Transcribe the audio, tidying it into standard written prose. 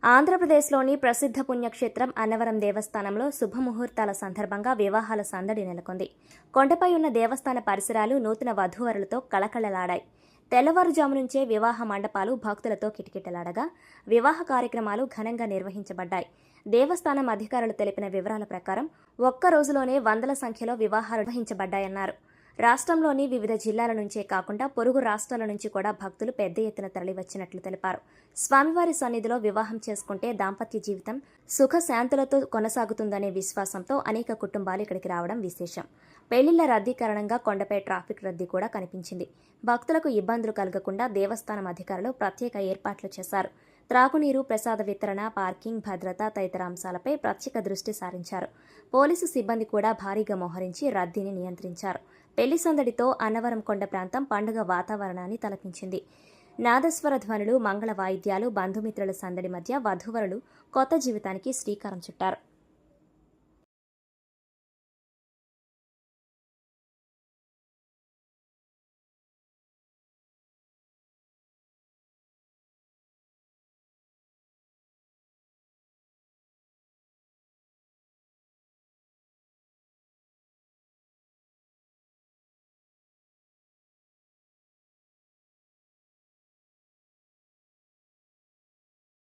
ఆంధ్రప్రదేశ్లోని ప్రసిద్ధ పుణ్యక్షేత్రం అన్నవరం దేవస్థానంలో శుభముహూర్తాల సందర్భంగా వివాహాల సందడి నెలకొంది. కొండపై ఉన్న దేవస్థాన పరిసరాలు నూతన వధూవరులతో కళకళలాడాయి. తెల్లవారుజాము నుంచే వివాహ మండపాలు భక్తులతో కిటకిటలాడగా వివాహ కార్యక్రమాలు ఘనంగా నిర్వహించబడ్డాయి. దేవస్థానం అధికారులు తెలిపిన వివరాల ప్రకారం ఒక్క రోజులోనే వందల సంఖ్యలో వివాహాలు నిర్వహించబడ్డాయన్నారు. రాష్ట్రంలోని వివిధ జిల్లాల నుంచే కాకుండా పొరుగు రాష్ట్రాల నుంచి కూడా భక్తులు పెద్ద ఎత్తున తరలివచ్చినట్లు తెలిపారు. స్వామివారి సన్నిధిలో వివాహం చేసుకుంటే దాంపత్య జీవితం సుఖశాంతులతో కొనసాగుతుందనే విశ్వాసంతో అనేక కుటుంబాలు ఇక్కడికి రావడం విశేషం. పెళ్లిళ్ల రద్దీ కారణంగా కొండపై ట్రాఫిక్ రద్దీ కూడా కనిపించింది. భక్తులకు ఇబ్బందులు కలగకుండా దేవస్థానం అధికారులు ప్రత్యేక ఏర్పాట్లు చేశారు. త్రాగునీరు, ప్రసాద వితరణ, పార్కింగ్, భద్రత తదితర అంశాలపై ప్రత్యేక దృష్టి సారించారు. పోలీసు సిబ్బంది కూడా భారీగా మోహరించి రద్దీని నియంత్రించారు. పెళ్లి సందడితో అన్నవరం కొండ ప్రాంతం పండుగ వాతావరణాన్ని తలపించింది. నాదస్వర ధ్వనులు, మంగళ వాయిద్యాలు, బంధుమిత్రుల సందడి మధ్య వధూవరులు కొత్త జీవితానికి శ్రీకారం చుట్టారు.